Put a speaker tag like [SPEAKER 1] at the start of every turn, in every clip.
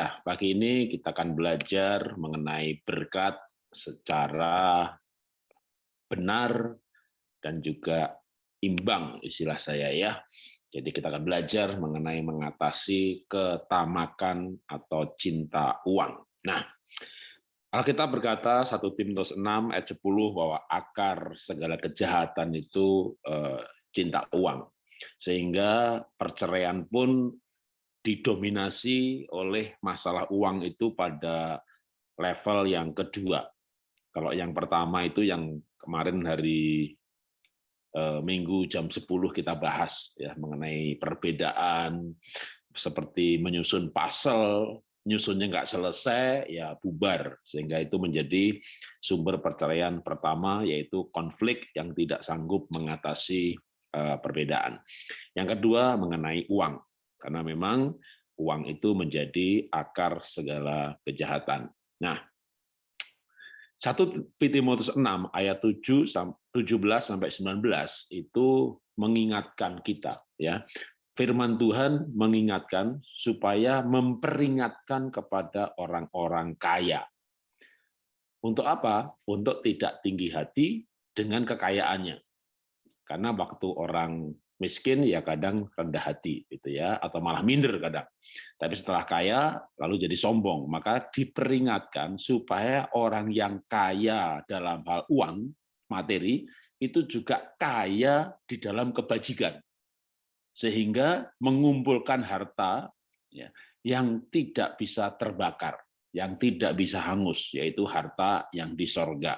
[SPEAKER 1] Ya, pagi ini kita akan belajar mengenai berkat secara benar dan juga imbang, istilah saya ya. Jadi kita akan belajar mengenai mengatasi ketamakan atau cinta uang. Nah, Alkitab berkata 1 Timotius 6 ayat 10 bahwa akar segala kejahatan itu cinta uang. Sehingga perceraian pun didominasi oleh masalah uang itu pada level yang kedua. Kalau yang pertama itu yang kemarin hari Minggu jam 10 kita bahas ya mengenai perbedaan seperti menyusun pasal, nyusunnya nggak selesai ya bubar, sehingga itu menjadi sumber perceraian pertama, yaitu konflik yang tidak sanggup mengatasi perbedaan. Yang kedua mengenai uang, karena memang uang itu menjadi akar segala kejahatan. Nah, 1 Timotius 6 ayat 17 sampai 19 itu mengingatkan kita ya. Firman Tuhan mengingatkan supaya memperingatkan kepada orang-orang kaya. Untuk apa? Untuk tidak tinggi hati dengan kekayaannya. Karena waktu orang miskin ya kadang rendah hati gitu ya, atau malah minder kadang. Tapi setelah kaya lalu jadi sombong. Maka diperingatkan supaya orang yang kaya dalam hal uang, materi, itu juga kaya di dalam kebajikan. Sehingga mengumpulkan harta ya, yang tidak bisa terbakar, yang tidak bisa hangus, yaitu harta yang di sorga.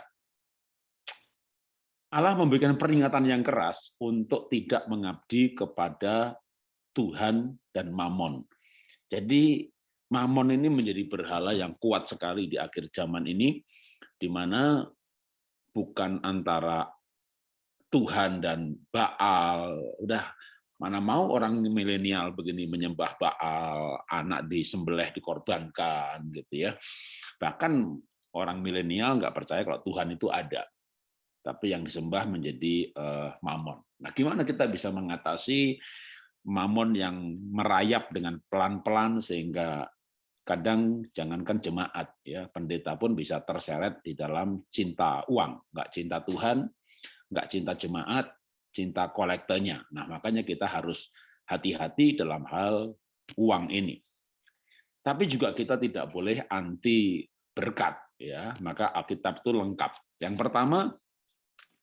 [SPEAKER 1] Allah memberikan peringatan yang keras untuk tidak mengabdi kepada Tuhan dan Mamon. Jadi Mamon ini menjadi berhala yang kuat sekali di akhir zaman ini, di mana bukan antara Tuhan dan Baal. Udah mana mau orang milenial begini menyembah Baal, anak disembelih dikorbankan gitu ya. Bahkan orang milenial nggak percaya kalau Tuhan itu ada. Tapi yang disembah menjadi Mamon. Nah, gimana kita bisa mengatasi Mamon yang merayap dengan pelan-pelan sehingga kadang jangankan jemaat ya, pendeta pun bisa terseret di dalam cinta uang, nggak cinta Tuhan, nggak cinta jemaat, cinta kolektenya. Nah, makanya kita harus hati-hati dalam hal uang ini. Tapi juga kita tidak boleh anti berkat ya, maka Alkitab itu lengkap. Yang pertama,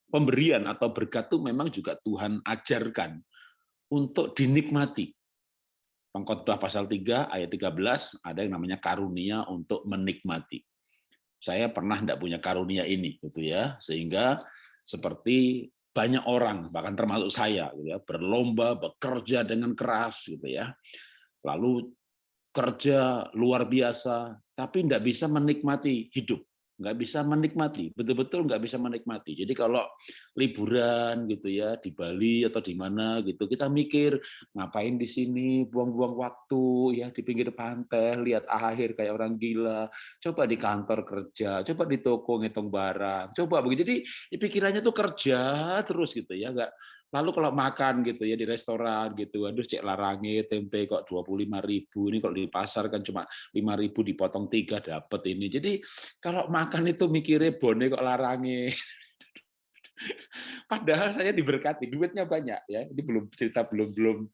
[SPEAKER 1] pemberian atau berkat itu memang juga Tuhan ajarkan untuk dinikmati. Pengkhotbah pasal 3 ayat 13 ada yang namanya karunia untuk menikmati. Saya pernah tidak punya karunia ini gitu ya, sehingga seperti banyak orang bahkan termasuk saya gitu ya, berlomba bekerja dengan keras gitu ya. Lalu kerja luar biasa tapi tidak bisa menikmati hidup, nggak bisa menikmati, betul-betul nggak bisa menikmati. Jadi kalau liburan gitu ya di Bali atau di mana gitu, kita mikir ngapain di sini, buang-buang waktu ya di pinggir pantai, lihat air kayak orang gila. Coba di kantor kerja, coba di toko ngitung barang, coba begitu. Jadi pikirannya tuh kerja terus gitu ya, nggak. Lalu kalau makan gitu ya di restoran gitu, aduh cek larangi tempe kok 25.000, ini kalau di pasar kan cuma 5.000 dipotong 3 dapat ini. Jadi kalau makan itu mikirnya bone kok larangi. Padahal saya diberkati, duitnya banyak ya. Ini belum cerita belum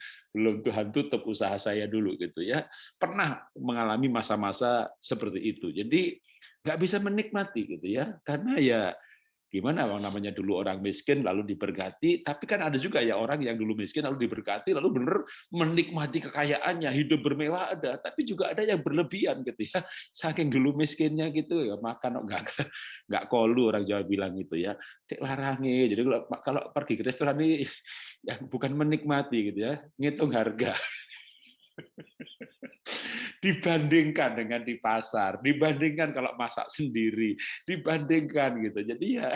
[SPEAKER 1] Tuhan tutup usaha saya dulu gitu ya. Pernah mengalami masa-masa seperti itu. Jadi nggak bisa menikmati gitu ya. Karena ya gimana namanya dulu orang miskin lalu diberkati, tapi kan ada juga ya orang yang dulu miskin lalu diberkati lalu benar menikmati kekayaannya, hidup bermewah ada, tapi juga ada yang berlebihan gitu ya. Saking dulu miskinnya gitu ya makan nggak kolu, orang Jawa bilang gitu ya. Cek larangi. Jadi kalau pergi ke restoran ini yang bukan menikmati gitu ya, ngitung harga. Dibandingkan dengan di pasar, dibandingkan kalau masak sendiri, dibandingkan gitu. Jadi ya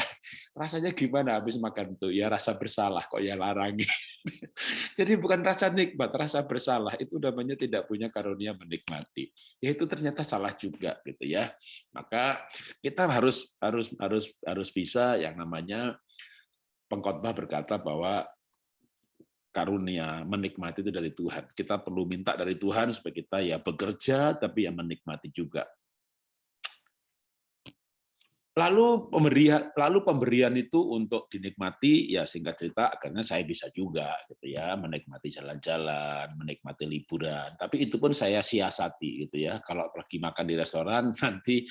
[SPEAKER 1] rasanya gimana habis makan itu? Ya rasa bersalah kok ya larangi. Jadi bukan rasa nikmat, rasa bersalah itu namanya tidak punya karunia menikmati. Ya itu ternyata salah juga gitu ya. Maka kita harus bisa yang namanya pengkhotbah berkata bahwa karunia menikmati itu dari Tuhan. Kita perlu minta dari Tuhan supaya kita ya bekerja tapi ya menikmati juga. Lalu pemberian itu untuk dinikmati, ya singkat cerita akhirnya saya bisa juga gitu ya, menikmati jalan-jalan, menikmati liburan. Tapi itu pun saya siasati gitu ya. Kalau lagi makan di restoran nanti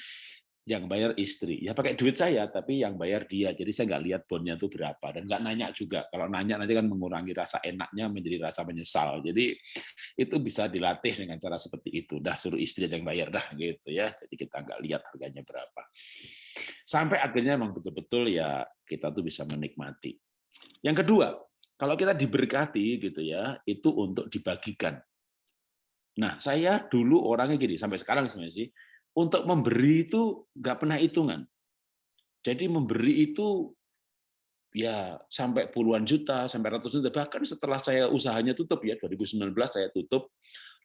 [SPEAKER 1] yang bayar istri, ya pakai duit saya, tapi yang bayar dia. Jadi saya nggak lihat bonnya itu berapa dan nggak nanya juga. Kalau nanya nanti kan mengurangi rasa enaknya menjadi rasa menyesal. Jadi itu bisa dilatih dengan cara seperti itu. Dah suruh istri yang bayar dah gitu ya. Jadi kita nggak lihat harganya berapa. Sampai akhirnya memang betul-betul ya kita tuh bisa menikmati. Yang kedua, kalau kita diberkati gitu ya, itu untuk dibagikan. Nah, saya dulu orangnya gini, sampai sekarang sebenarnya sih, untuk memberi itu nggak pernah hitungan. Jadi memberi itu ya sampai puluhan juta, sampai ratusan juta. Bahkan setelah saya usahanya tutup ya, 2019 saya tutup,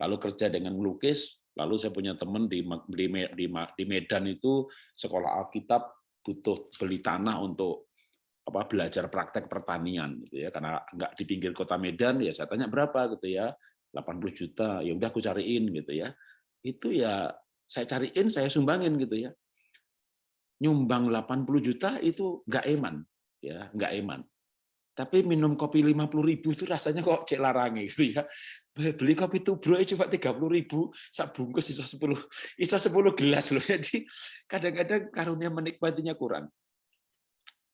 [SPEAKER 1] lalu kerja dengan melukis, lalu saya punya teman di Medan itu sekolah Alkitab butuh beli tanah untuk belajar praktek pertanian gitu ya, karena nggak di pinggir kota Medan, ya saya tanya berapa gitu ya, 80 juta, ya udah aku cariin gitu ya. Itu ya saya cariin, saya sumbangin gitu ya. Nyumbang 80 juta itu nggak eman, ya nggak eman. Tapi minum kopi 50.000 itu rasanya kok cek larangi gitu ya. Beli kopi tubruk cuma 30.000, sak bungkus iso 10 gelas loh. Jadi kadang-kadang karunia menikmatinya kurang.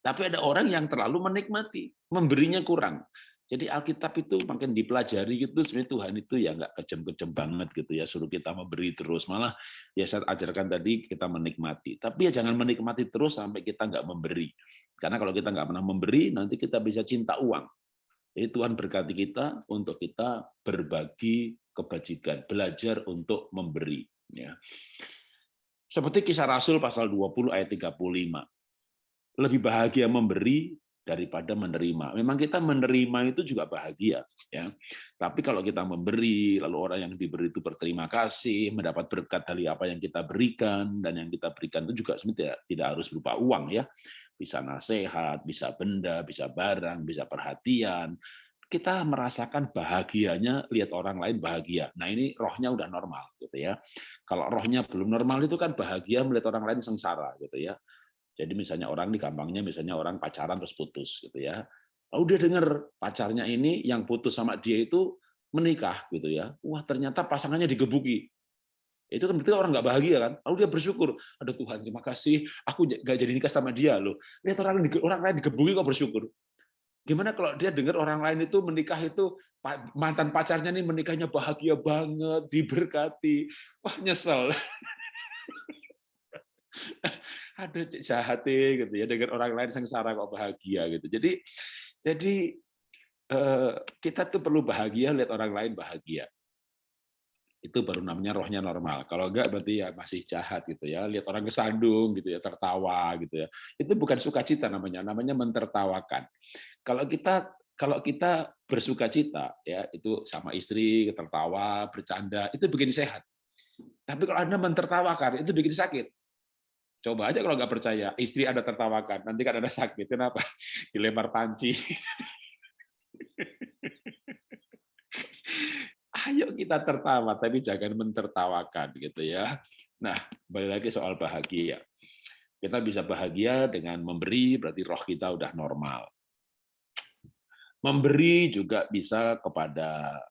[SPEAKER 1] Tapi ada orang yang terlalu menikmati, memberinya kurang. Jadi Alkitab itu makin dipelajari gitu, sebenarnya Tuhan itu ya nggak kejem-kejem banget gitu ya, suruh kita memberi terus. Malah ya saya ajarkan tadi kita menikmati. Tapi ya jangan menikmati terus sampai kita nggak memberi. Karena kalau kita nggak pernah memberi, nanti kita bisa cinta uang. Jadi Tuhan berkati kita untuk kita berbagi kebajikan, belajar untuk memberi. Ya. Seperti Kisah Rasul pasal 20 ayat 35. Lebih bahagia memberi daripada menerima. Memang kita menerima itu juga bahagia, ya. Tapi kalau kita memberi, lalu orang yang diberi itu berterima kasih, mendapat berkat dari apa yang kita berikan, dan yang kita berikan itu juga sebenarnya tidak harus berupa uang, ya. Bisa nasihat, bisa benda, bisa barang, bisa perhatian. Kita merasakan bahagianya lihat orang lain bahagia. Nah ini rohnya udah normal, gitu ya. Kalau rohnya belum normal itu kan bahagia melihat orang lain sengsara, gitu ya. Jadi misalnya orang di gampangnya misalnya orang pacaran terus putus gitu ya. Lalu dia dengar pacarnya ini yang putus sama dia itu menikah gitu ya. Wah, ternyata pasangannya digebuki. Itu kan berarti orang nggak bahagia kan. Lalu dia bersyukur, aduh Tuhan terima kasih, aku nggak jadi nikah sama dia loh. Lihat orang lain digebuki kok bersyukur. Gimana kalau dia dengar orang lain itu menikah itu mantan pacarnya nih menikahnya bahagia banget, diberkati. Wah, nyesel. Aduh jahat gitu ya dengan orang lain sengsara kok bahagia gitu. Jadi kita tuh perlu bahagia lihat orang lain bahagia. Itu baru namanya rohnya normal. Kalau enggak berarti ya masih jahat gitu ya. Lihat orang kesandung gitu ya, tertawa gitu ya. Itu bukan sukacita namanya mentertawakan. Kalau kita bersukacita ya itu sama istri tertawa, bercanda, itu bikin sehat. Tapi kalau Anda mentertawakan itu bikin sakit. Coba aja kalau nggak percaya, istri Anda tertawakan, nanti kan Anda sakit. Kenapa? Dilempar panci. Ayo kita tertawa, tapi jangan mentertawakan gitu ya. Nah, balik lagi soal bahagia. Kita bisa bahagia dengan memberi, berarti roh kita udah normal. Memberi juga bisa kepada,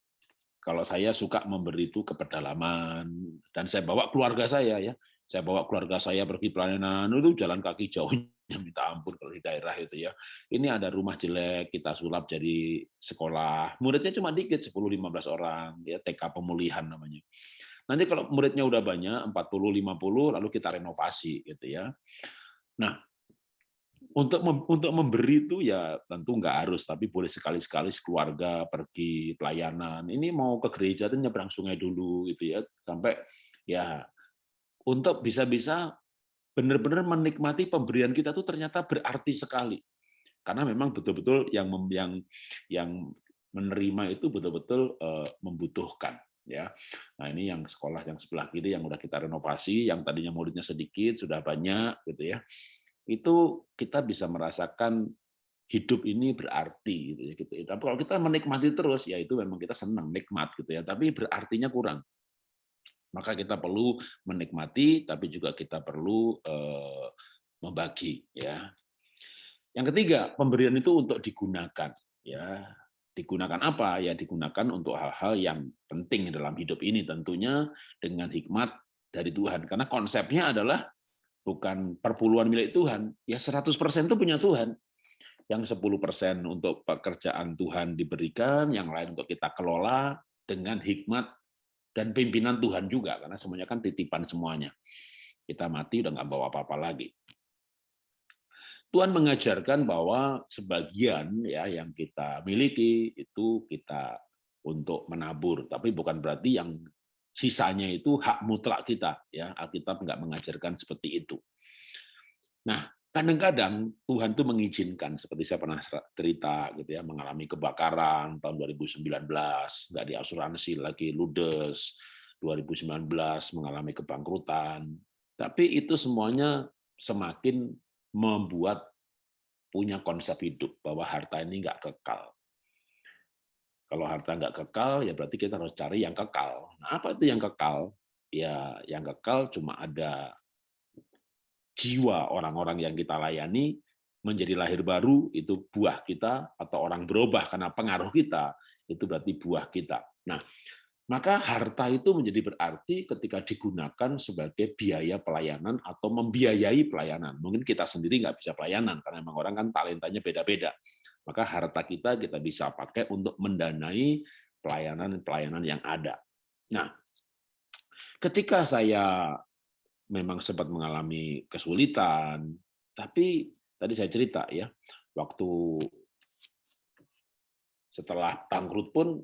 [SPEAKER 1] kalau saya suka memberi itu ke pedalaman, dan saya bawa keluarga saya ya. Saya bawa keluarga saya pergi pelayanan, itu jalan kaki jauhnya minta ampun kalau di daerah itu ya. Ini ada rumah jelek, kita sulap jadi sekolah. Muridnya cuma dikit, 10-15 orang, ya TK pemulihan namanya. Nanti kalau muridnya udah banyak, 40-50, lalu kita renovasi gitu ya. Nah, untuk memberi itu ya tentu nggak harus, tapi boleh sekali-sekali keluarga pergi pelayanan. Ini mau ke gereja itu nyebrang sungai dulu gitu ya, sampai ya untuk bisa-bisa benar-benar menikmati pemberian kita tuh ternyata berarti sekali. Karena memang betul-betul yang menerima itu betul-betul membutuhkan ya. Nah, ini yang sekolah yang sebelah kiri yang udah kita renovasi, yang tadinya muridnya sedikit sudah banyak gitu ya. Itu kita bisa merasakan hidup ini berarti gitu ya. Tapi kalau kita menikmati terus, ya itu memang kita senang nikmat gitu ya. Tapi berartinya kurang. Maka kita perlu menikmati, tapi juga kita perlu membagi ya. Yang ketiga, pemberian itu untuk digunakan ya. Digunakan apa? Ya digunakan untuk hal-hal yang penting dalam hidup ini tentunya dengan hikmat dari Tuhan. Karena konsepnya adalah bukan perpuluhan milik Tuhan, ya 100% itu punya Tuhan. Yang 10% untuk pekerjaan Tuhan diberikan, yang lain untuk kita kelola dengan hikmat dan pimpinan Tuhan juga, karena semuanya kan titipan semuanya. Kita mati udah nggak bawa apa-apa lagi. Tuhan mengajarkan bahwa sebagian ya yang kita miliki itu kita untuk menabur, tapi bukan berarti yang sisanya itu hak mutlak kita. Ya, Alkitab nggak mengajarkan seperti itu. Nah, kadang-kadang Tuhan tuh mengizinkan, seperti saya pernah cerita gitu ya, mengalami kebakaran tahun 2019, nggak diasuransi lagi, ludes, 2019 mengalami kebangkrutan. Tapi itu semuanya semakin membuat punya konsep hidup bahwa harta ini nggak kekal. Kalau harta nggak kekal, ya berarti kita harus cari yang kekal. Nah, apa itu yang kekal? Ya, yang kekal cuma ada jiwa orang-orang yang kita layani menjadi lahir baru, itu buah kita, atau orang berubah karena pengaruh kita, itu berarti buah kita. Nah, maka harta itu menjadi berarti ketika digunakan sebagai biaya pelayanan atau membiayai pelayanan. Mungkin kita sendiri nggak bisa pelayanan, karena memang orang kan talentanya beda-beda. Maka harta kita bisa pakai untuk mendanai pelayanan-pelayanan yang ada. Nah, ketika saya memang sempat mengalami kesulitan, tapi tadi saya cerita ya, waktu setelah bangkrut pun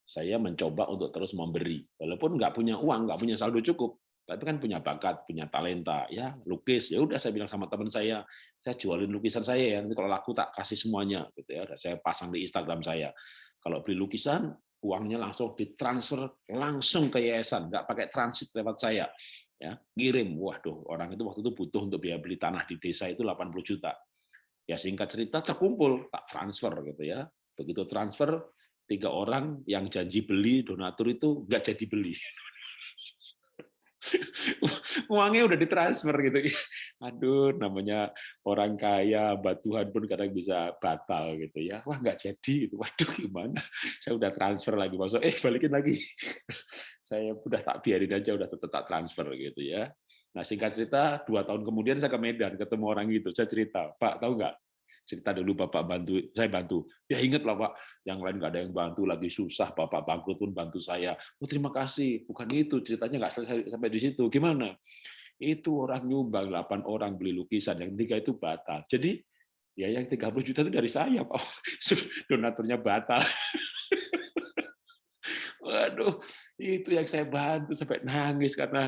[SPEAKER 1] saya mencoba untuk terus memberi, walaupun nggak punya uang, nggak punya saldo cukup, tapi kan punya bakat, punya talenta, ya lukis, ya udah saya bilang sama teman saya jualin lukisan saya ya, nanti kalau laku tak kasih semuanya, gitu ya, saya pasang di Instagram saya. Kalau beli lukisan, uangnya langsung ditransfer langsung ke yayasan, nggak pakai transit lewat saya, ya ngirim. Waduh, orang itu waktu itu butuh untuk biaya beli tanah di desa itu 80 juta. Ya singkat cerita terkumpul, tak transfer gitu ya. Begitu transfer, 3 orang yang janji beli donatur itu nggak jadi beli. Uangnya udah ditransfer gitu. Aduh, namanya orang kaya, hamba Tuhan pun kadang bisa batal gitu ya. Wah, nggak jadi. Waduh, gimana? Saya udah transfer lagi. Masuk, balikin lagi. Saya udah tak biarin aja, udah tetap transfer gitu ya. Nah, singkat cerita, 2 tahun kemudian saya ke Medan, ketemu orang gitu. Saya cerita, Pak, tahu nggak? Cerita dulu Bapak bantu, saya bantu. Ya ingat lah Pak, yang lain nggak ada yang bantu, lagi susah, Bapak bangkrut pun bantu saya. Oh terima kasih, bukan itu, ceritanya nggak selesai sampai di situ. Gimana? Itu orang nyumbang, 8 orang beli lukisan, yang 3 itu batal. Jadi ya yang 30 juta itu dari saya Pak, donaturnya batal. Waduh, itu yang saya bantu sampai nangis karena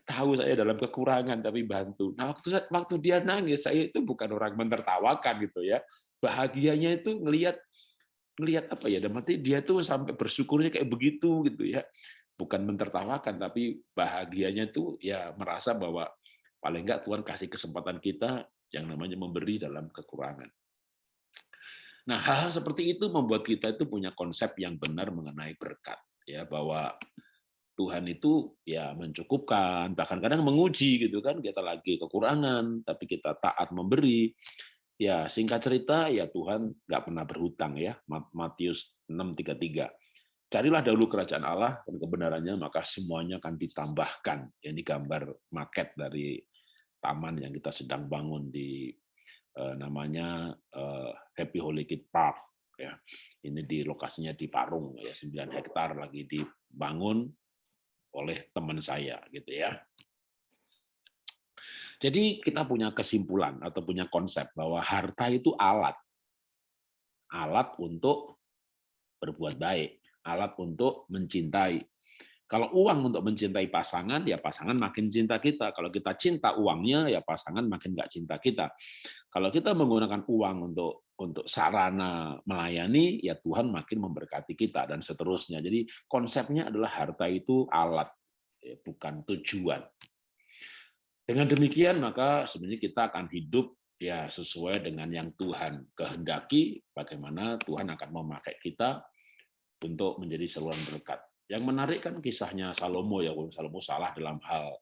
[SPEAKER 1] tahu saya dalam kekurangan tapi bantu. Nah, waktu dia nangis, saya itu bukan orang menertawakan gitu ya. Bahagianya itu ngelihat apa ya? Dan mati dia tuh sampai bersyukurnya kayak begitu gitu ya. Bukan mentertawakan tapi bahagianya itu ya merasa bahwa paling enggak Tuhan kasih kesempatan kita yang namanya memberi dalam kekurangan. Nah, hal-hal seperti itu membuat kita itu punya konsep yang benar mengenai berkat ya, bahwa Tuhan itu ya mencukupkan, bahkan kadang menguji gitu kan, kita lagi kekurangan, tapi kita taat memberi. Ya singkat cerita ya Tuhan nggak pernah berhutang ya, Matius 6:33. Carilah dahulu kerajaan Allah dan kebenarannya, maka semuanya akan ditambahkan. Ini gambar maket dari taman yang kita sedang bangun di namanya Happy Holy Kid Park. Ya, ini di lokasinya di Parung ya, 9 hektar lagi dibangun oleh teman saya gitu ya. Jadi kita punya kesimpulan atau punya konsep bahwa harta itu alat untuk berbuat baik, alat untuk mencintai. Kalau uang untuk mencintai pasangan, ya pasangan makin cinta kita. Kalau kita cinta uangnya, ya pasangan makin nggak cinta kita. Kalau kita menggunakan uang untuk sarana melayani, ya Tuhan makin memberkati kita dan seterusnya. Jadi konsepnya adalah harta itu alat, bukan tujuan. Dengan demikian maka sebenarnya kita akan hidup ya sesuai dengan yang Tuhan kehendaki, bagaimana Tuhan akan memakai kita untuk menjadi saluran berkat. Yang menarik kan kisahnya Salomo ya, Salomo salah dalam hal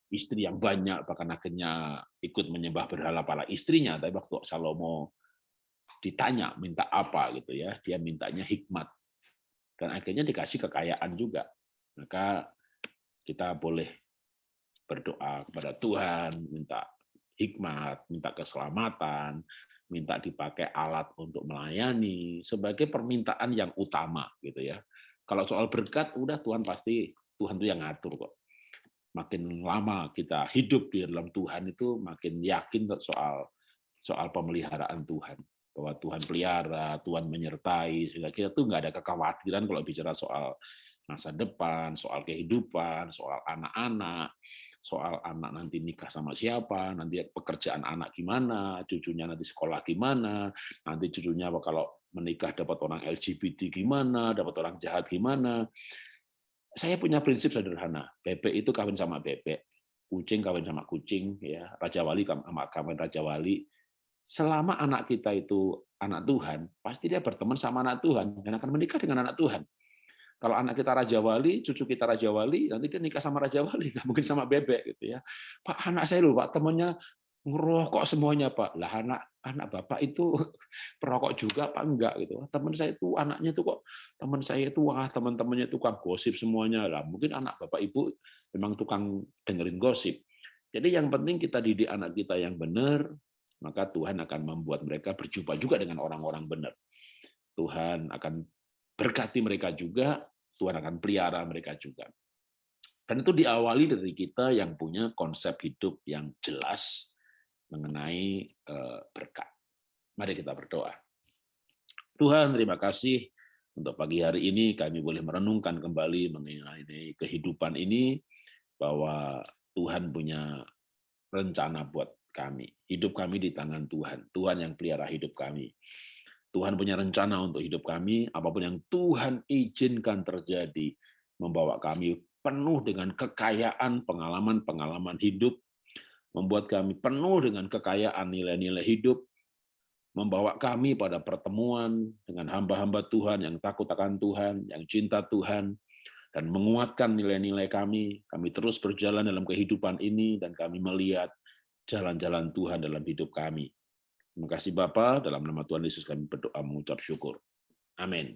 [SPEAKER 1] istri yang banyak, bahkan akhirnya ikut menyembah berhala para istrinya. Tapi waktu Salomo ditanya minta apa gitu ya, dia mintanya hikmat, dan akhirnya dikasih kekayaan juga. Maka kita boleh berdoa kepada Tuhan, minta hikmat, minta keselamatan, minta dipakai alat untuk melayani sebagai permintaan yang utama gitu ya. Kalau soal berkat udah Tuhan pasti, Tuhan itu yang ngatur kok. Makin lama kita hidup di dalam Tuhan itu makin yakin soal soal pemeliharaan Tuhan, bahwa Tuhan pelihara, Tuhan menyertai, sehingga kita tuh nggak ada kekhawatiran kalau bicara soal masa depan, soal kehidupan, soal anak-anak, soal anak nanti nikah sama siapa, nanti pekerjaan anak gimana, cucunya nanti sekolah gimana, nanti cucunya kalau menikah dapat orang LGBT gimana, dapat orang jahat gimana. Saya punya prinsip sederhana, bebek itu kawin sama bebek, kucing kawin sama kucing, ya Raja Wali sama kawin Raja Wali. Selama anak kita itu anak Tuhan, pasti dia berteman sama anak Tuhan dan akan menikah dengan anak Tuhan. Kalau anak kita Raja Wali, cucu kita Raja Wali, nanti dia nikah sama Raja Wali, nggak mungkin sama bebek gitu ya. Pak, anak saya loh, Pak, temannya ngerokok semuanya, Pak. Lah anak Bapak itu perokok juga Pak, enggak gitu. Teman saya itu anaknya itu kok, teman saya itu wah teman-temannya tukang gosip semuanya. Lah mungkin anak Bapak Ibu memang tukang dengerin gosip. Jadi yang penting kita didik anak kita yang benar, maka Tuhan akan membuat mereka berjumpa juga dengan orang-orang benar. Tuhan akan berkati mereka juga, Tuhan akan pelihara mereka juga. Dan itu diawali dari kita yang punya konsep hidup yang jelas mengenai berkat. Mari kita berdoa. Tuhan, terima kasih untuk pagi hari ini kami boleh merenungkan kembali mengenai kehidupan ini, bahwa Tuhan punya rencana buat kami. Hidup kami di tangan Tuhan. Tuhan yang pelihara hidup kami. Tuhan punya rencana untuk hidup kami, apapun yang Tuhan izinkan terjadi, membawa kami penuh dengan kekayaan pengalaman-pengalaman hidup, membuat kami penuh dengan kekayaan nilai-nilai hidup, membawa kami pada pertemuan dengan hamba-hamba Tuhan yang takut akan Tuhan, yang cinta Tuhan, dan menguatkan nilai-nilai kami. Kami terus berjalan dalam kehidupan ini, dan kami melihat jalan-jalan Tuhan dalam hidup kami. Terima kasih Bapa, dalam nama Tuhan Yesus kami berdoa mengucap syukur. Amin.